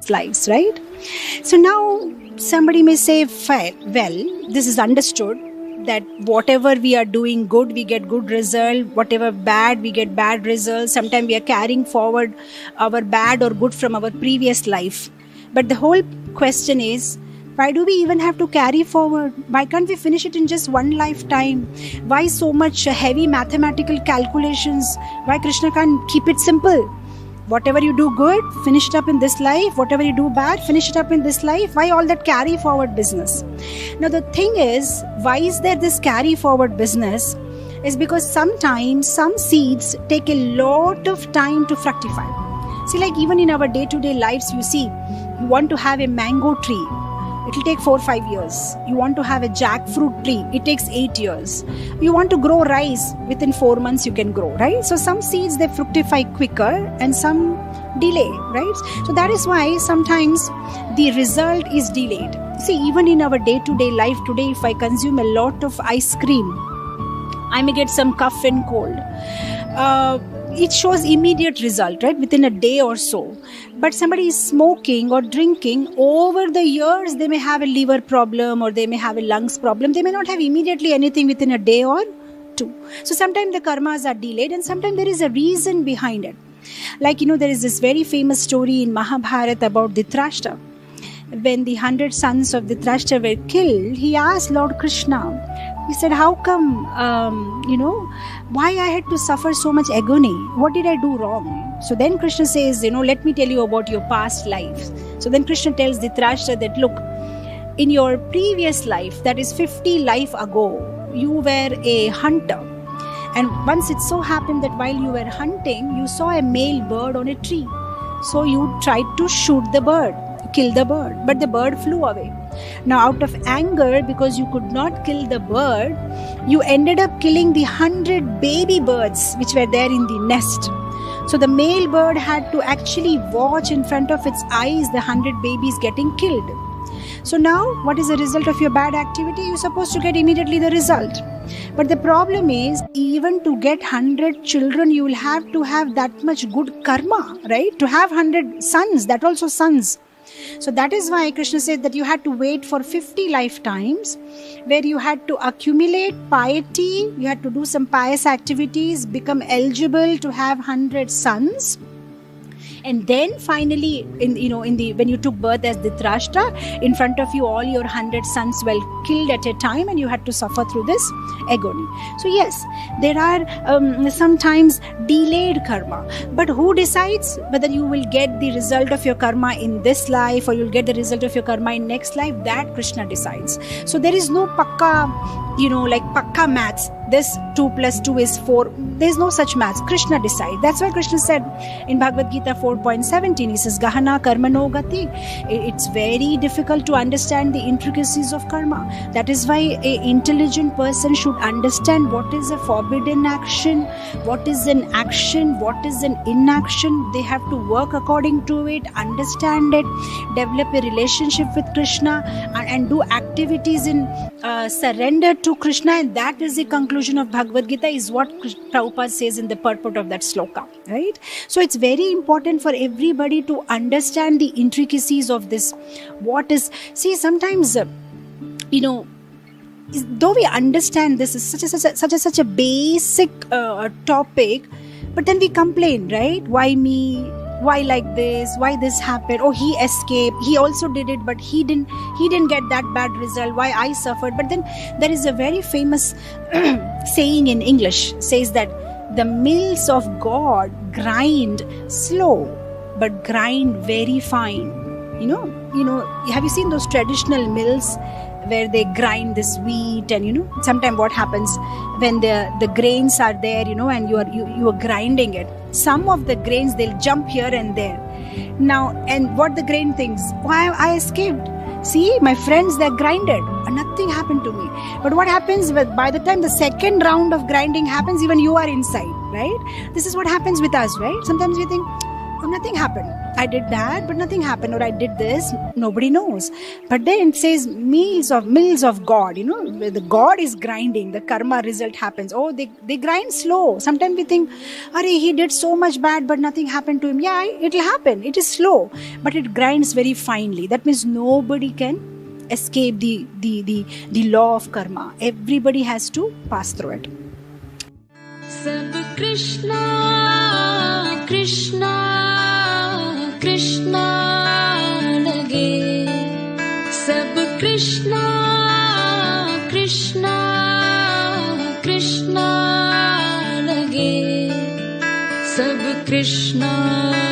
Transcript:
lives, right? So now somebody may say, well, this is understood that whatever we are doing good, we get good result. Whatever bad, we get bad results. Sometimes we are carrying forward our bad or good from our previous life. But the whole question is, why do we even have to carry forward? Why can't we finish it in just one lifetime? Why so much heavy mathematical calculations? Why Krishna can't keep it simple? Whatever you do good, finish it up in this life. Whatever you do bad, finish it up in this life. Why all that carry forward business? Now the thing is, why is there this carry forward business? Is because sometimes some seeds take a lot of time to fructify. See, like even in our day-to-day lives, you see, you want to have a mango tree. It will take 4 or 5 years. You want to have a jackfruit tree. It takes 8 years. You want to grow rice. Within 4 months you can grow, right? So some seeds, they fructify quicker and some delay, right? So that is why sometimes the result is delayed. See, even in our day-to-day life today, if I consume a lot of ice cream, I may get some cough and cold. It shows immediate result, right? Within a day or so. But somebody is smoking or drinking, over the years, they may have a liver problem or they may have a lungs problem. They may not have immediately anything within a day or two. So sometimes the karmas are delayed and sometimes there is a reason behind it. Like, there is this very famous story in Mahabharata about Dhritarashtra. When the 100 sons of Dhritarashtra were killed, he asked Lord Krishna, he said, how come, why I had to suffer so much agony? What did I do wrong? So then Krishna says, let me tell you about your past lives. So then Krishna tells Dhritarashtra that, look, in your previous life, that is 50 life ago, you were a hunter. And once it so happened that while you were hunting, you saw a male bird on a tree. So you tried to shoot the bird, kill the bird, but the bird flew away. Now, out of anger, because you could not kill the bird, you ended up killing the 100 baby birds which were there in the nest. So the male bird had to actually watch in front of its eyes the 100 babies getting killed. So now, what is the result of your bad activity? You're supposed to get immediately the result. But the problem is, even to get 100 children, you will have to have that much good karma, right? To have 100 sons, that also sons. So that is why Krishna said that you had to wait for 50 lifetimes where you had to accumulate piety, you had to do some pious activities, become eligible to have 100 sons. And then finally, when you took birth as Dhritarashtra, in front of you all your 100 sons were killed at a time and you had to suffer through this agony. So yes, there are sometimes delayed karma. But who decides whether you will get the result of your karma in this life or you'll get the result of your karma in next life? That Krishna decides. So there is no pakka, like pakka maths. This 2 plus 2 is 4. There's no such maths. Krishna decides. That's why Krishna said in Bhagavad Gita 4.17, he says, Gahana karmano gati. It's very difficult to understand the intricacies of karma. That is why an intelligent person should understand what is a forbidden action, what is an action, what is an inaction. They have to work according to it, understand it, develop a relationship with Krishna and do activities in surrender to Krishna. And that is the conclusion of Bhagavad Gita, is what Prabhupada says in the purport of that sloka, right? So it's very important for everybody to understand the intricacies of this. Sometimes, though we understand this is such a basic topic, but then we complain, right? Why me? Why like this? Why this happened? Oh, he escaped. He also did it, but he didn't get that bad result. Why I suffered? But then there is a very famous saying in English, says that the mills of God grind slow, but grind very fine. Have you seen those traditional mills where they grind this wheat and sometimes what happens when the grains are there, and you are grinding it. Some of the grains, they'll jump here and there. Now, and what the grain thinks, why I escaped? See, my friends, they're grinded and nothing happened to me. But what happens by the time the second round of grinding happens, even you are inside, right? This is what happens with us, right? Sometimes we think, oh, nothing happened. I did that, but nothing happened. Or I did this, nobody knows. But then it says mills of God, where the God is grinding, the karma result happens. Oh, they grind slow. Sometimes we think, he did so much bad, but nothing happened to him. Yeah, it'll happen. It is slow, but it grinds very finely. That means nobody can escape the law of karma. Everybody has to pass through it. Sab Krishna Krishna Krishna lage, sab Krishna Krishna Krishna lage, sab Krishna